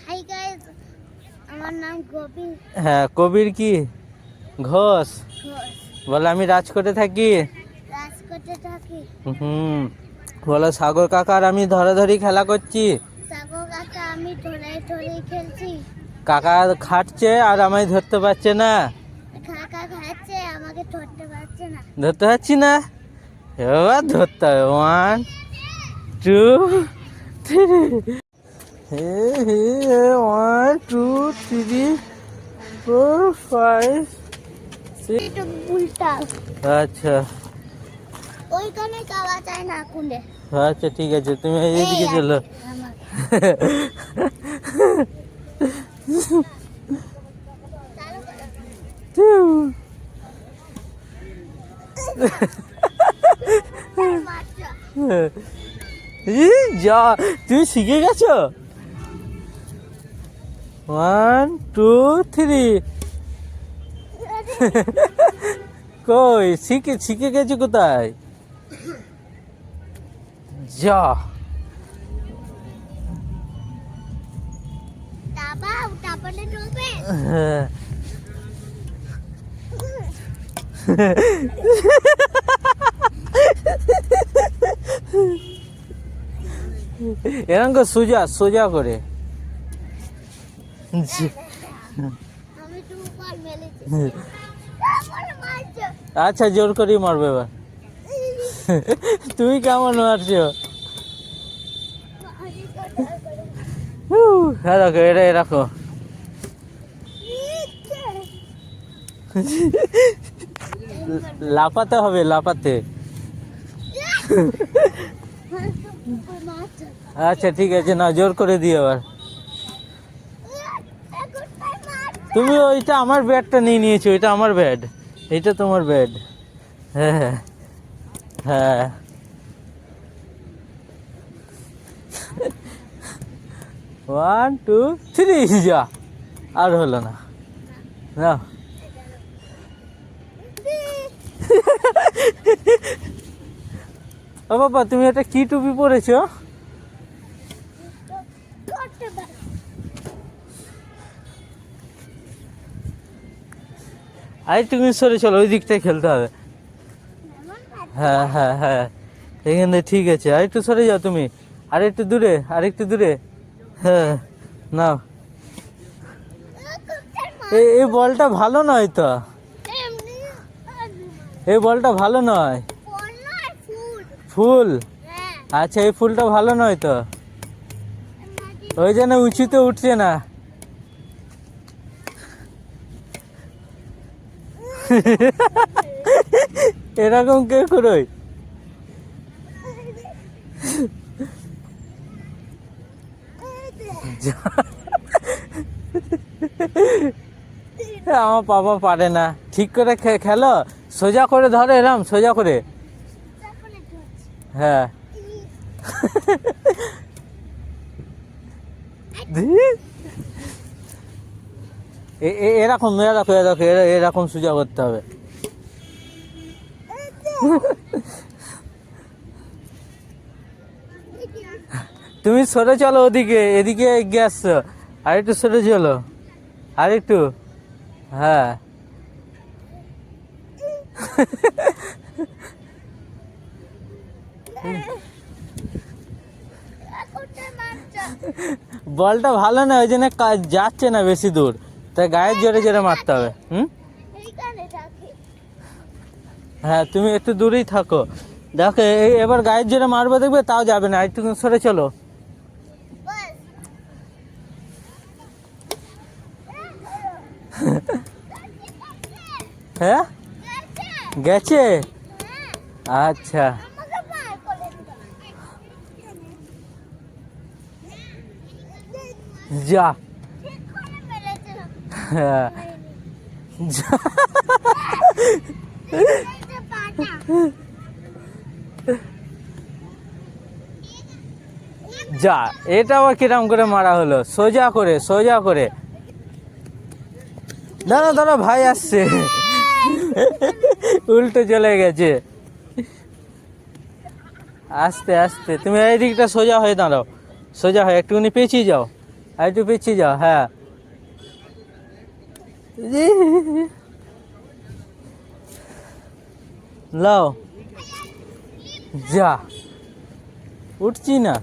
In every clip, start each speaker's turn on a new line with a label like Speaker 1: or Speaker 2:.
Speaker 1: Hi guys, আমার নাম কবির
Speaker 2: হ্যাঁ, কবির কি ঘোষ।
Speaker 1: ঘোষ।
Speaker 2: বলে আমি রাজকোটে থাকি।
Speaker 1: রাজকোটে থাকি।
Speaker 2: হুম। বলো সাগর কাকা আর আমি ধরাধরি খেলা করছি।
Speaker 1: সাগর কাকা আমি ধরে ধরে খেলছি।
Speaker 2: কাকা খাটছে আর আমায় ধরতে পারছে না।
Speaker 1: কাকা খাচ্ছে, আমাকে ধরতে পারছে না।
Speaker 2: ধরতে পারছি না, এবার ধরতে হবে। 1 2 3। 1 2 3 4 5 6।
Speaker 1: এটা উল্টা।
Speaker 2: আচ্ছা
Speaker 1: ওইখানে যাওয়া যায় না খুলে।
Speaker 2: আচ্ছা, ঠিক আছে, তুমি এইদিকে
Speaker 1: এই
Speaker 2: চলো।
Speaker 1: আমার বাচ্চা।
Speaker 2: যা, তুমি শিখে গেছো। 1 2 3। কই শিখে শিখে গেছো কোথায়? যা।
Speaker 1: তারপরে ডুবে।
Speaker 2: হ্যাঁ। এরকম করে সোজা সোজা করে।
Speaker 1: আমি তো উপর মেলেছি। তারপরে মারছো।
Speaker 2: আচ্ছা, জোর করেই মারবে এবার। তুমি কেমন মারছো? হ্যাঁ, রাখো এটা রাখো। লাফাতে হবে, লাফাতে। আচ্ছা ঠিক আছে, না জোর করে দিও এবার। তুমি ওইটা আমার ব্যাটটা নিয়ে নিয়েছো, ওইটা আমার ব্যাট, এইটা তোমার ব্যাট। হ্যাঁ হ্যাঁ হ্যাঁ। 1 2 3 যা। আর হলো না। না ও বাবা, তুমি এটা কি টুপি পরেছো? আরে তুমি সরে চলো, ওই দিকটায় খেলতে হবে। হ্যাঁ হ্যাঁ হ্যাঁ, এখানে ঠিক আছে। আর একটু সরে যাও তুমি, আর একটু দূরে, আর একটু দূরে। হ্যাঁ, নাও। এই বলটা ভালো নয় তো, এই বলটা ভালো নয়। ফুল? আচ্ছা, এই ফুলটা ভালো নয় তো, ওই জন্য উঁচুতে উঠছে না। এরকম কে করোই? আমার বাবা পারে না। ঠিক করে খেলো, সোজা করে ধরো, এরম সোজা করে। হ্যাঁ। এরকম এরকম এরকম এরকম সোজা করতে হবে। তুমি সরে চলো ওদিকে, এদিকে এগিয়ে আসছো। আর একটু সরে চলো, আর একটু। হ্যাঁ। বলটা ভালো না, ওই জন্য যাচ্ছে না বেশি দূর, তাই গায়ের জোরে জোরে মারতে হবে। হ্যাঁ, তুমি একটু দূরেই থাকো। দেখো এবার গায়ের জোরে মারবে, দেখবে তাও যাবে না। একটু সরে চলো। হ্যাঁ, গেছে। আচ্ছা যা। হ্যাঁ যা। এটা আবার কিরম করে মারা হলো? সোজা করে সোজা করে। দাঁড়া দাঁড়া, ভাই আসছে। উল্টো চলে গেছে। আস্তে আস্তে, তুমি এই দিকটা সোজা হয়ে দাঁড়াও, সোজা হয়ে একটুখানি পেঁচিয়ে যাও, আর একটু পিছিয়ে যাও, হ্যাঁ। লাও, যা, উঠছি না।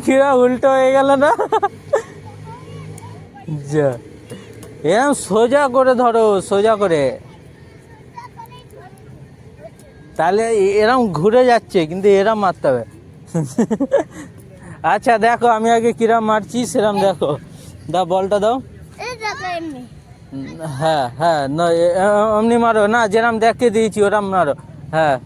Speaker 2: কিরা উল্টো হয়ে গেল না? যা, এরম সোজা করে ধরো, সোজা করে, তাহলে এরম ঘুরে যাচ্ছে, কিন্তু এরম মারতে হবে। আচ্ছা দেখো, আমি আগে কিরম মারছি সেরম দেখো। দাও বলটা দাও। হ্যাঁ হ্যাঁ, না এমনি মারো না, যেরম দেখে দিয়েছি ওরম মারো। হ্যাঁ,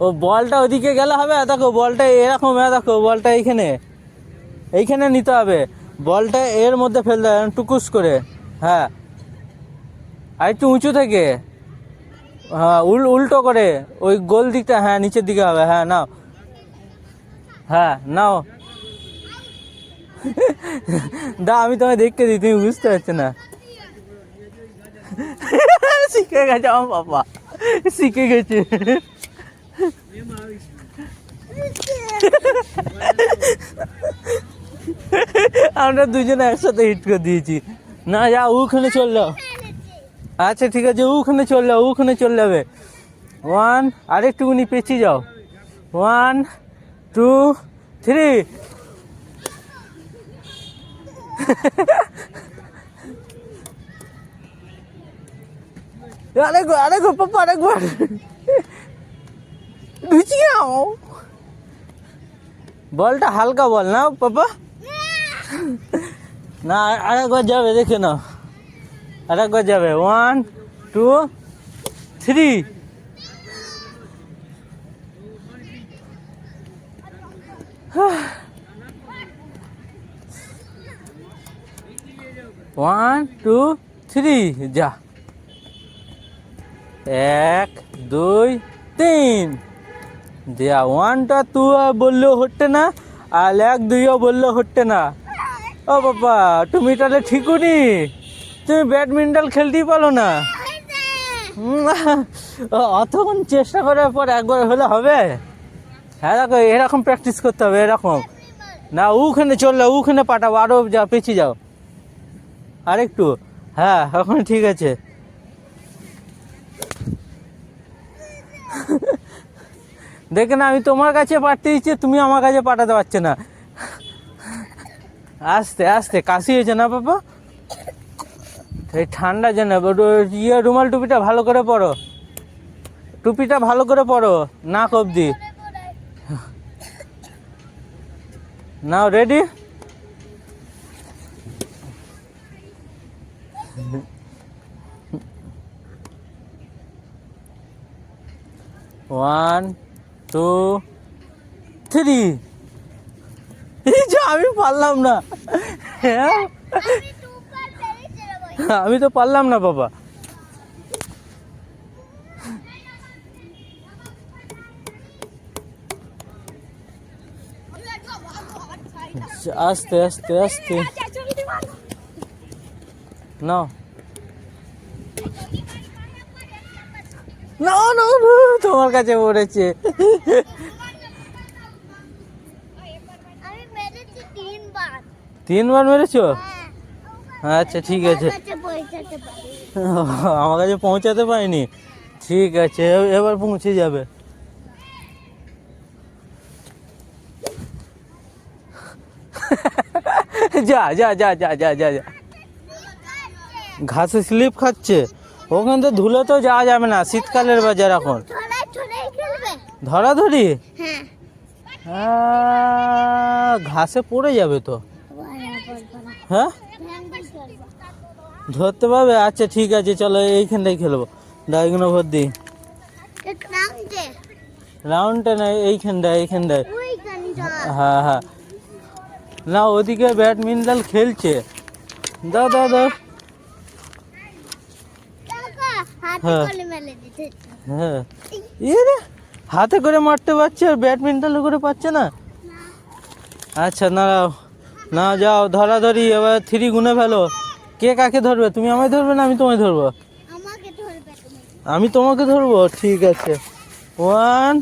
Speaker 2: ও বলটা ওদিকে গেলে হবে। দেখো বলটা এরকম, দেখো বলটা এইখানে, এইখানে নিতে হবে। বলটা এর মধ্যে ফেলতে হবে টুকুস করে। হ্যাঁ, আর একটু উঁচু থেকে, হ্যাঁ উল্টো করে, ওই গোল দিকটা, হ্যাঁ নিচের দিকে হবে। হ্যাঁ নাও, হ্যাঁ নাও। দা আমি তোমায় দেখতে দিই, তুমি বুঝতে পারছো না। শিখে গেছে আমার বাবা, শিখে গেছে। আমরা দুজনে একসাথে হিট করে দিয়েছি। না যা, ওখানে চল যাও। আচ্ছা ঠিক আছে, ওখানে চল যাও, ওখানে চল যাবে। 1, আরেকটুকুনি পেছিয়ে যাও। 1, 2, 3। আরেকবার পাপা, আরেকবার ঢুচি যাও। বলটা হালকা বল না পাপা, না আরেকবার যাবে, দেখে নাও, আরেকবার যাবে। 1, 2, 3। 1, 2, 3 যা। 1, 2, 3 দেয়া। 1টা 2 বললেও হচ্ছে না, আর 1, 2ও বললেও হচ্ছে না। ও বাবা, তুমি তাহলে ঠিকুনি, তুমি ব্যাডমিন্টন খেলতেই পারো না। অতক্ষণ চেষ্টা করার পর একবার হলে হবে? হ্যাঁ দেখো, এরকম প্র্যাকটিস করতে হবে, এরকম না। ওখানে চললে, ওখানে পাঠাবো, আরো যা পেছিয়ে যাও আরেকটু। হ্যাঁ এখন ঠিক আছে। দেখে না, আমি তোমার কাছে পাঠাতে দিচ্ছি, তুমি আমার কাছে পাঠাতে পারছো না। আস্তে আস্তে, কাশি হয়েছে না বাবা? এই ঠান্ডা যেন, রুমাল টুপিটা ভালো করে পরো, টুপিটা ভালো করে পরো, নাক অবধি। নাও রেডি। ওয়ান, 2, 3। এই যে আমি পারলাম না। হ্যাঁ, আমি তো পারলাম না বাবা। আস্তে আস্তে আস্তে নাও। না না, তোমার কাছে পড়েছে।
Speaker 1: আমি মেরেছি 3 বার।
Speaker 2: 3 বার মেরেছো? আচ্ছা ঠিক আছে, আমার কাছে পৌঁছাতে পারিনি। ঠিক আছে, এবার পৌঁছে যাবে। যা যা যা যা যা যা যা। ঘাসে স্লিপ খাচ্ছে, ওখান থেকে ধুলে তো যাওয়া যাবে না, শীতকালের বাজার এখন। ধরাধরি, ঘাসে পড়ে যাবে তো। হ্যাঁ, ধরতে পারবে? আচ্ছা ঠিক আছে, চলো এইখানটাই খেলবো। ডাইগুলো ভর দিই। রাউন্ডটা না, এইখানটায়, এইখানটায়। হ্যাঁ হ্যাঁ, না ওদিকে ব্যাডমিন্টন খেলছে। দাও দাও দাও। হ্যাঁ হ্যাঁ, হাতে করে মারতে পারছে, আর ব্যাডমিন্টন করে পাচ্ছে না। আচ্ছা না, না যাও, ধরাধরি। এবার 3 গুনে ফেলো। কে কাকে ধরবে? তুমি আমায় ধরবে না আমি তোমায় ধরবো? আমি তোমাকে ধরবো, ঠিক আছে। 1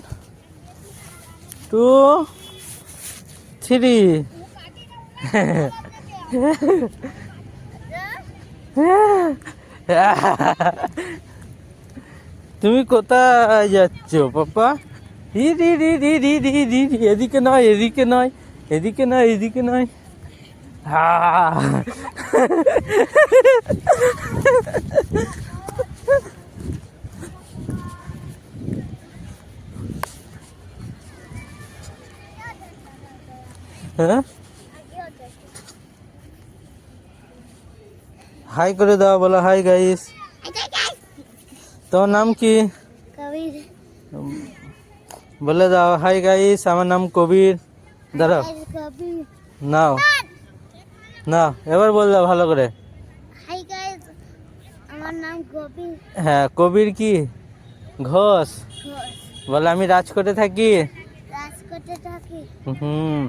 Speaker 2: 2 3। তুমি কোথায় যাচ্ছ পাপা? এদিকে নয়, এদিকে নয়, এদিকে নয়, এদিকে নয়। হ্যাঁ, হাই করে দাও, বলো হাই গাইস। তোমার নাম কি?
Speaker 1: কবির।
Speaker 2: বলে দাও হাই গাইস, আমার নাম কবির। দাঁড়াও,
Speaker 1: কবির।
Speaker 2: নাও নাও, এবার বল দাও ভালো করে।
Speaker 1: হাই গাইস, আমার নাম কবির
Speaker 2: হ্যাঁ, কবির কি ঘোষ।
Speaker 1: ঘোষ।
Speaker 2: বলে আমি রাজকোটে থাকি।
Speaker 1: রাজকোটে থাকি।
Speaker 2: হুম।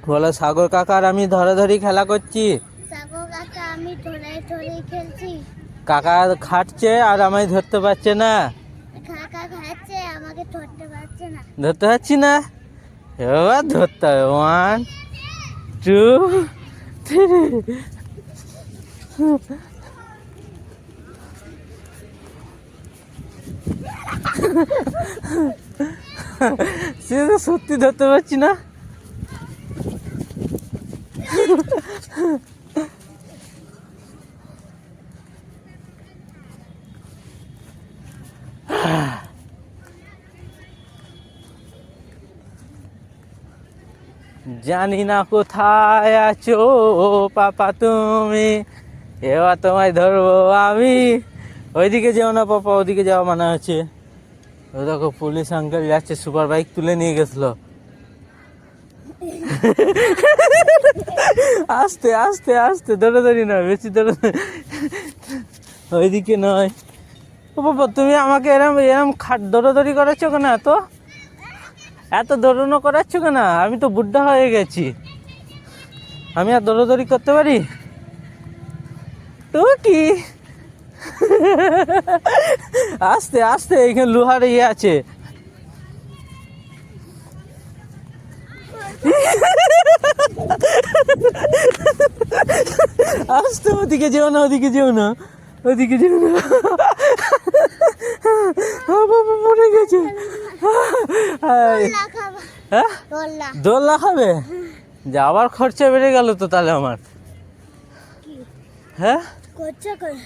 Speaker 2: বলে সাগর কাকার আমি ধরাধরি খেলা করছি।
Speaker 1: সাগর কাকা আমি ধরে ধরে খেলছি।
Speaker 2: কাকা খাটছে আর আমায় ধরতে পারছে না।
Speaker 1: কাকা খাচ্ছে, আমাকে ধরতে পারছে না।
Speaker 2: ধরতে পারছি না, এবার ধরতে হবে। 1 2 3। সে তো সত্যি ধরতে পারছি না। জানি না কোথায় আছো পাপা তুমি, এবার তোমায় ধরবো আমি। ওইদিকে যেও না পাপা, ওদিকে যাওয়া মানা আছে। ওই দেখো পুলিশ আঙ্কেল যাচ্ছে, সুপার বাইক তুলে নিয়ে গেছিল। আস্তে আস্তে আস্তে, দৌড়াদৌড়ি নয়, বেশি ওইদিকে নয়। ও বাবা, তুমি আমাকে এরম এরম দৌড়াদৌড়ি করাচ্ছ কেন? এত দৌড়ানো করাচ্ছ কেন? আমি তো বুদ্ধা হয়ে গেছি, আমি আর দৌড়াদৌড়ি করতে পারি? তো কি আস্তে আস্তে, এখানে লোহার ইয়ে আছে। আস্তে, ওদিকে যেও না, ওদিকে যেও না, ওদিকে যেও না। বাবা মরে গেছে। হ্যাঁ, দোল্লা খাবে? যাওয়ার খরচা বেড়ে গেল তো তাহলে আমার। হ্যাঁ,
Speaker 1: খরচা করে